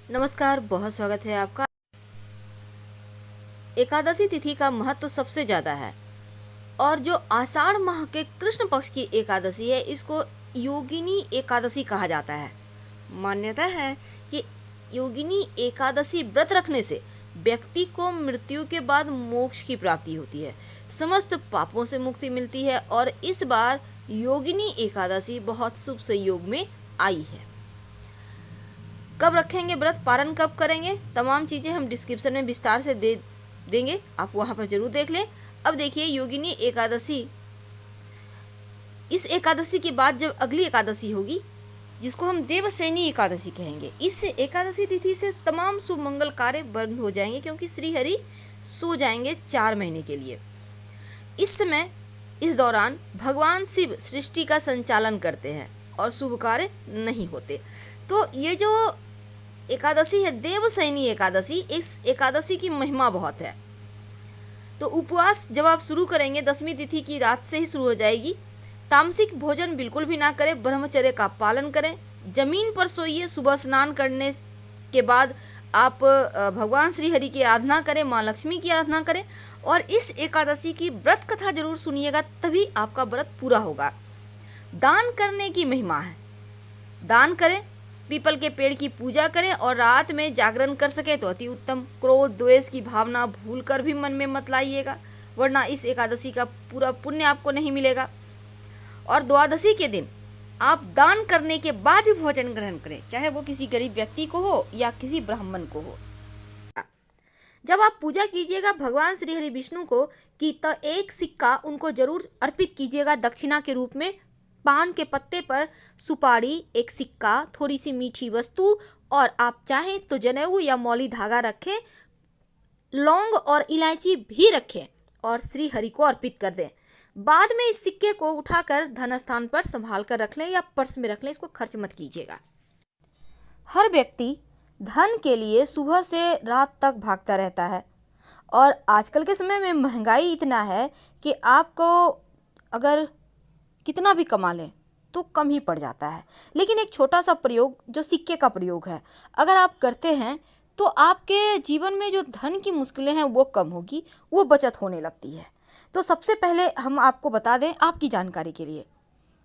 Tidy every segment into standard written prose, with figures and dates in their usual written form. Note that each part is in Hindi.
नमस्कार, बहुत स्वागत है आपका। एकादशी तिथि का महत्व सबसे ज़्यादा है और जो आषाढ़ माह के कृष्ण पक्ष की एकादशी है इसको योगिनी एकादशी कहा जाता है। मान्यता है कि योगिनी एकादशी व्रत रखने से व्यक्ति को मृत्यु के बाद मोक्ष की प्राप्ति होती है, समस्त पापों से मुक्ति मिलती है और इस बार योगिनी एकादशी बहुत शुभ संयोग में आई है। कब रखेंगे व्रत, पारण कब करेंगे, तमाम चीज़ें हम डिस्क्रिप्शन में विस्तार से दे देंगे, आप वहाँ पर जरूर देख लें। अब देखिए योगिनी एकादशी, इस एकादशी के बाद जब अगली एकादशी होगी जिसको हम देवशयनी एकादशी कहेंगे, इस एकादशी तिथि से तमाम शुभ मंगल कार्य बंद हो जाएंगे क्योंकि श्री हरि सो जाएंगे 4 महीने के लिए। इस समय इस दौरान भगवान शिव सृष्टि का संचालन करते हैं और शुभ कार्य नहीं होते। तो ये जो एकादशी है देवशयनी एकादशी, इस एकादशी की महिमा बहुत है। तो उपवास जब आप शुरू करेंगे 10वीं तिथि की रात से ही शुरू हो जाएगी। तामसिक भोजन बिल्कुल भी ना करें, ब्रह्मचर्य का पालन करें, जमीन पर सोइए, सुबह स्नान करने के बाद आप भगवान श्री हरि की आराधना करें, माँ लक्ष्मी की आराधना करें और इस एकादशी की व्रत कथा जरूर सुनिएगा, तभी आपका व्रत पूरा होगा। दान करने की महिमा है, दान करें, पीपल के पेड़ की पूजा करें और रात में जागरण कर सके तो अति उत्तम। क्रोध द्वेष की भावना भूलकर भी मन में मत लाइएगा, वरना इस एकादशी का पूरा पुण्य आपको नहीं मिलेगा। और द्वादशी के दिन आप दान करने के बाद ही भोजन ग्रहण करें, चाहे वो किसी गरीब व्यक्ति को हो या किसी ब्राह्मण को हो। जब आप पूजा कीजिएगा भगवान श्री हरि विष्णु को कि तो एक सिक्का उनको जरूर अर्पित कीजिएगा दक्षिणा के रूप में। पान के पत्ते पर सुपारी, एक सिक्का, थोड़ी सी मीठी वस्तु और आप चाहें तो जनेऊ या मौली धागा रखें, लौंग और इलायची भी रखें और श्री हरि को अर्पित कर दें। बाद में इस सिक्के को उठाकर धन स्थान पर संभाल कर रख लें या पर्स में रख लें, इसको खर्च मत कीजिएगा। हर व्यक्ति धन के लिए सुबह से रात तक भागता रहता है और आजकल के समय में महंगाई इतना है कि आपको अगर कितना भी कमा लें तो कम ही पड़ जाता है। लेकिन एक छोटा सा प्रयोग जो सिक्के का प्रयोग है, अगर आप करते हैं तो आपके जीवन में जो धन की मुश्किलें हैं वो कम होगी, वो बचत होने लगती है। तो सबसे पहले हम आपको बता दें आपकी जानकारी के लिए,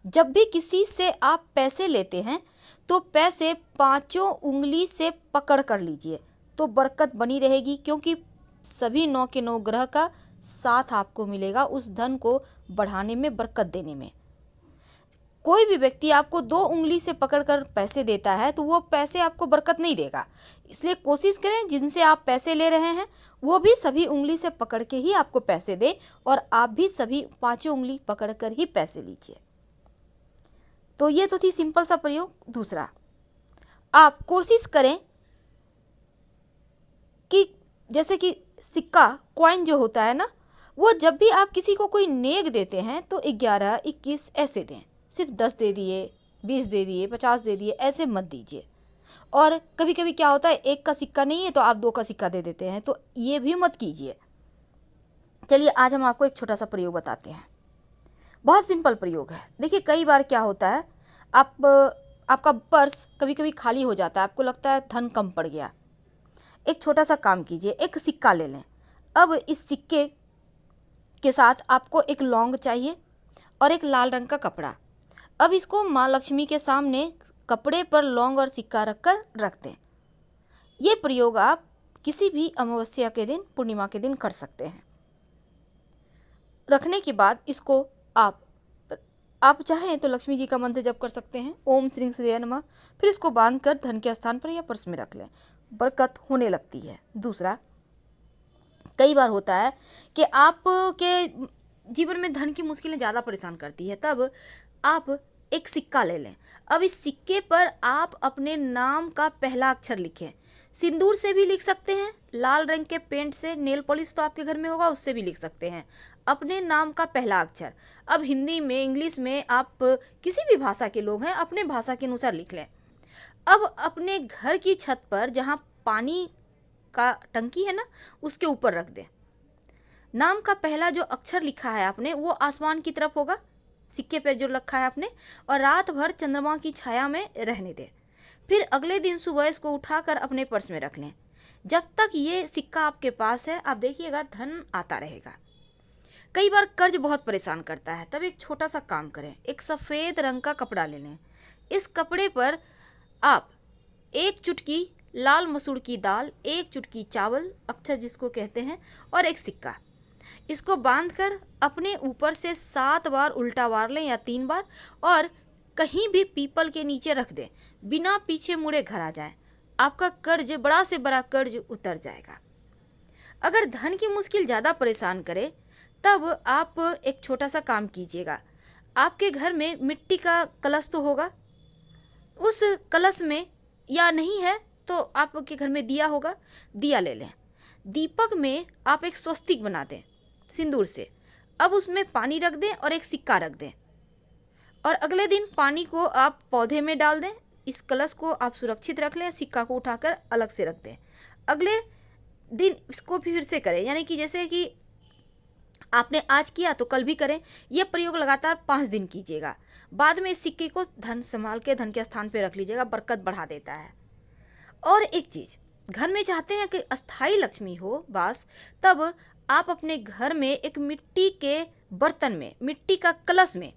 जब भी किसी से आप पैसे लेते हैं तो पैसे 5 उंगली से पकड़ कर लीजिए तो बरकत बनी रहेगी, क्योंकि सभी 9 के 9 ग्रह का साथ आपको मिलेगा उस धन को बढ़ाने में, बरकत देने में। कोई भी व्यक्ति आपको 2 उंगली से पकड़कर पैसे देता है तो वो पैसे आपको बरकत नहीं देगा। इसलिए कोशिश करें जिनसे आप पैसे ले रहे हैं वो भी सभी उंगली से पकड़ के ही आपको पैसे दें और आप भी सभी 5 उंगली पकड़कर ही पैसे लीजिए। तो ये तो थी सिंपल सा प्रयोग। दूसरा, आप कोशिश करें कि जैसे कि सिक्का, कॉइन जो होता है ना, वो जब भी आप किसी को कोई नेक देते हैं तो 11, 21 ऐसे दें, सिर्फ 10 दे दिए, 20 दे दिए, 50 दे दिए, ऐसे मत दीजिए। और कभी कभी क्या होता है, एक का सिक्का नहीं है तो आप 2 का सिक्का दे देते हैं, तो ये भी मत कीजिए। चलिए आज हम आपको एक छोटा सा प्रयोग बताते हैं, बहुत सिंपल प्रयोग है। देखिए कई बार क्या होता है, आपका पर्स कभी कभी खाली हो जाता है, आपको लगता है धन कम पड़ गया। एक छोटा सा काम कीजिए, एक सिक्का ले लें। अब इस सिक्के के साथ आपको एक लौंग चाहिए और एक लाल रंग का कपड़ा। अब इसको माँ लक्ष्मी के सामने कपड़े पर लौंग और सिक्का रखकर रख दें। ये प्रयोग आप किसी भी अमावस्या के दिन, पूर्णिमा के दिन कर सकते हैं। रखने के बाद इसको आप चाहें तो लक्ष्मी जी का मंत्र जप कर सकते हैं, ओम श्री श्री नमः। फिर इसको बांधकर धन के स्थान पर या पर्स में रख लें, बरकत होने लगती है। दूसरा, कई बार होता है कि आपके जीवन में धन की मुश्किलें ज़्यादा परेशान करती है, तब आप एक सिक्का ले लें। अब इस सिक्के पर आप अपने नाम का पहला अक्षर लिखें, सिंदूर से भी लिख सकते हैं, लाल रंग के पेंट से, नेल पॉलिश तो आपके घर में होगा उससे भी लिख सकते हैं, अपने नाम का पहला अक्षर। अब हिंदी में, इंग्लिश में, आप किसी भी भाषा के लोग हैं अपने भाषा के अनुसार लिख लें। अब अपने घर की छत पर जहाँ पानी का टंकी है ना, उसके ऊपर रख दें। नाम का पहला जो अक्षर लिखा है आपने वो आसमान की तरफ होगा, सिक्के पर जो रखा है आपने, और रात भर चंद्रमा की छाया में रहने दें। फिर अगले दिन सुबह इसको उठाकर अपने पर्स में रख लें। जब तक ये सिक्का आपके पास है, आप देखिएगा धन आता रहेगा। कई बार कर्ज बहुत परेशान करता है, तब एक छोटा सा काम करें, एक सफ़ेद रंग का कपड़ा ले लें। इस कपड़े पर आप 1 चुटकी लाल मसूर की दाल, 1 चुटकी चावल, अक्षत जिसको कहते हैं, और एक सिक्का, इसको बांधकर अपने ऊपर से 7 बार उल्टा वार लें या 3 बार, और कहीं भी पीपल के नीचे रख दें। बिना पीछे मुड़े घर आ जाएं, आपका कर्ज, बड़ा से बड़ा कर्ज उतर जाएगा। अगर धन की मुश्किल ज़्यादा परेशान करे, तब आप एक छोटा सा काम कीजिएगा। आपके घर में मिट्टी का कलश तो होगा, उस कलश में, या नहीं है तो आपके घर में दिया होगा, दिया ले लें। दीपक में आप एक स्वस्तिक बना दें सिंदूर से। अब उसमें पानी रख दें और एक सिक्का रख दें, और अगले दिन पानी को आप पौधे में डाल दें। इस कलश को आप सुरक्षित रख लें, सिक्का को उठाकर अलग से रख दें। अगले दिन इसको भी फिर से करें, यानी कि जैसे कि आपने आज किया तो कल भी करें। यह प्रयोग लगातार 5 दिन कीजिएगा। बाद में इस सिक्के को धन संभाल के धन के स्थान पर रख लीजिएगा, बरकत बढ़ा देता है। और एक चीज़, घर में चाहते हैं कि अस्थाई लक्ष्मी हो वास, तब आप अपने घर में एक मिट्टी के बर्तन में, मिट्टी का कलश में,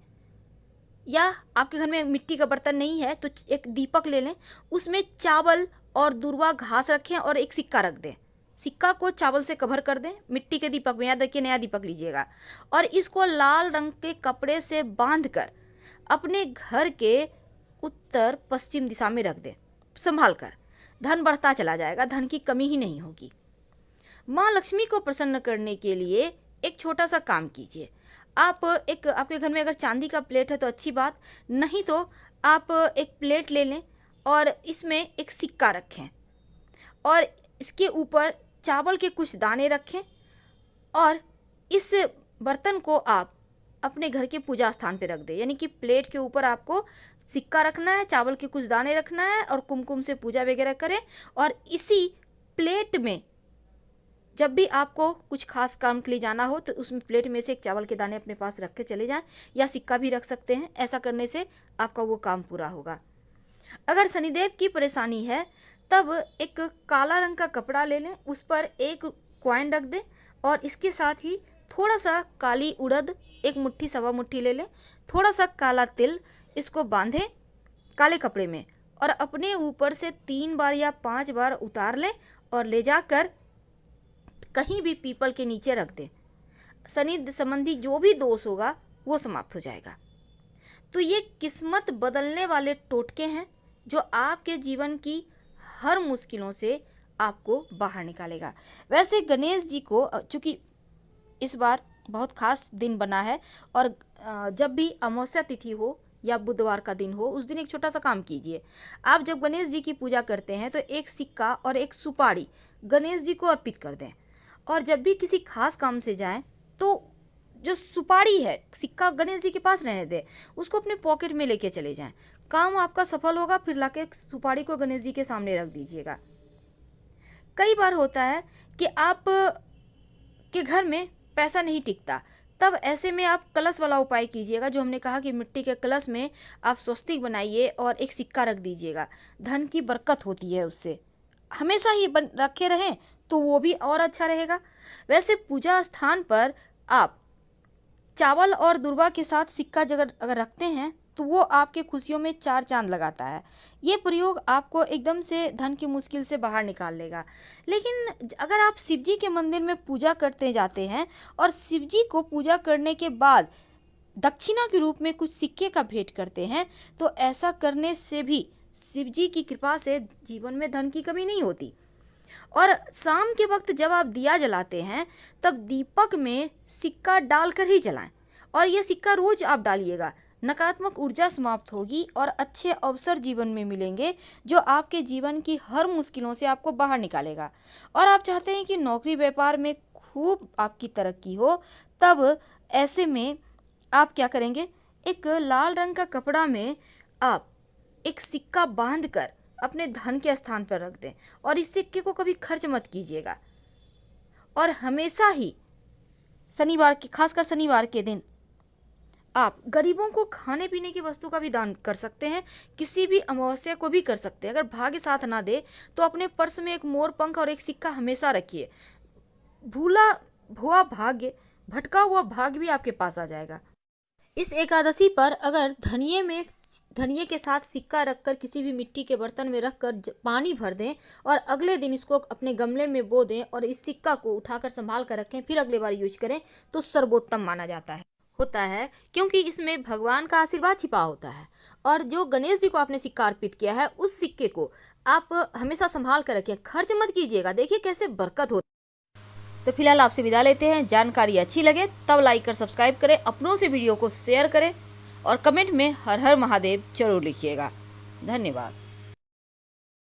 या आपके घर में मिट्टी का बर्तन नहीं है तो एक दीपक ले लें, उसमें चावल और दूर्वा घास रखें और एक सिक्का रख दें। सिक्का को चावल से कवर कर दें मिट्टी के दीपक में, या देखिए नया दीपक लीजिएगा, और इसको लाल रंग के कपड़े से बांधकर अपने घर के उत्तर पश्चिम दिशा में रख दें संभाल कर। धन बढ़ता चला जाएगा, धन की कमी ही नहीं होगी। माँ लक्ष्मी को प्रसन्न करने के लिए एक छोटा सा काम कीजिए। आप आपके घर में अगर चांदी का प्लेट है तो अच्छी बात, नहीं तो आप एक प्लेट ले लें और इसमें एक सिक्का रखें, और इसके ऊपर चावल के कुछ दाने रखें, और इस बर्तन को आप अपने घर के पूजा स्थान पे रख दें। यानी कि प्लेट के ऊपर आपको सिक्का रखना है, चावल के कुछ दाने रखना है, और कुमकुम से पूजा वगैरह करें। और इसी प्लेट में जब भी आपको कुछ खास काम के लिए जाना हो तो उसमें प्लेट में से एक चावल के दाने अपने पास रख के चले जाएं, या सिक्का भी रख सकते हैं। ऐसा करने से आपका वो काम पूरा होगा। अगर शनिदेव की परेशानी है, तब एक काला रंग का कपड़ा ले लें, उस पर एक कॉइन रख दें, और इसके साथ ही थोड़ा सा काली उड़द, एक मुट्ठी सवा मुट्ठी ले लें, थोड़ा सा काला तिल, इसको बांधें काले कपड़े में, और अपने ऊपर से 3 बार या 5 बार उतार लें और ले जाकर कहीं भी पीपल के नीचे रख दें। शनि संबंधी जो भी दोष होगा वो समाप्त हो जाएगा। तो ये किस्मत बदलने वाले टोटके हैं जो आपके जीवन की हर मुश्किलों से आपको बाहर निकालेगा। वैसे गणेश जी को, चूँकि इस बार बहुत खास दिन बना है, और जब भी अमावस्या तिथि हो या बुधवार का दिन हो, उस दिन एक छोटा सा काम कीजिए। आप जब गणेश जी की पूजा करते हैं तो एक सिक्का और एक सुपारी गणेश जी को अर्पित कर दें, और जब भी किसी खास काम से जाएं तो जो सुपारी है, सिक्का गणेश जी के पास रहने दें, उसको अपने पॉकेट में लेके चले जाएं। काम आपका सफल होगा, फिर लाके सुपारी को गणेश जी के सामने रख दीजिएगा। कई बार होता है कि आप के घर में पैसा नहीं टिकता, तब ऐसे में आप कलश वाला उपाय कीजिएगा, जो हमने कहा कि मिट्टी के कलश में आप स्वस्तिक बनाइए और एक सिक्का रख दीजिएगा। धन की बरकत होती है उससे, हमेशा ही रखे रहें तो वो भी और अच्छा रहेगा। वैसे पूजा स्थान पर आप चावल और दूर्वा के साथ सिक्का अगर रखते हैं तो वो आपके खुशियों में 4 चांद लगाता है। ये प्रयोग आपको एकदम से धन की मुश्किल से बाहर निकाल लेगा। लेकिन अगर आप शिव जी के मंदिर में पूजा करते जाते हैं और शिव जी को पूजा करने के बाद दक्षिणा के रूप में कुछ सिक्के का भेंट करते हैं, तो ऐसा करने से भी शिव जी की कृपा से जीवन में धन की कमी नहीं होती। और शाम के वक्त जब आप दिया जलाते हैं, तब दीपक में सिक्का डालकर ही जलाएं, और ये सिक्का रोज आप डालिएगा। नकारात्मक ऊर्जा समाप्त होगी और अच्छे अवसर जीवन में मिलेंगे, जो आपके जीवन की हर मुश्किलों से आपको बाहर निकालेगा। और आप चाहते हैं कि नौकरी व्यापार में खूब आपकी तरक्की हो, तब ऐसे में आप क्या करेंगे, एक लाल रंग का कपड़ा में आप एक सिक्का बांधकर अपने धन के स्थान पर रख दें, और इस सिक्के को कभी खर्च मत कीजिएगा। और हमेशा ही शनिवार के, खासकर शनिवार के दिन आप गरीबों को खाने पीने की वस्तु का भी दान कर सकते हैं, किसी भी अमावस्या को भी कर सकते हैं। अगर भाग्य साथ ना दे तो अपने पर्स में एक मोर पंख और एक सिक्का हमेशा रखिए। भूला हुआ भाग्य, भटका हुआ भाग्य भी आपके पास आ जाएगा। इस एकादशी पर अगर धनिये के साथ सिक्का रखकर किसी भी मिट्टी के बर्तन में रखकर पानी भर दें और अगले दिन इसको अपने गमले में बो दें और इस सिक्का को उठाकर संभाल कर रखें, फिर अगले बार यूज करें तो सर्वोत्तम माना जाता है क्योंकि इसमें भगवान का आशीर्वाद छिपा होता है। और जो गणेश जी को आपने सिक्का अर्पित किया है, उस सिक्के को आप हमेशा संभाल कर रखें, खर्च मत कीजिएगा। देखिए कैसे बरकत होती है। तो फिलहाल आपसे विदा लेते हैं। जानकारी अच्छी लगे तब लाइक कर सब्सक्राइब करें, अपनों से वीडियो को शेयर करें और कमेंट में हर हर महादेव जरूर लिखिएगा। धन्यवाद।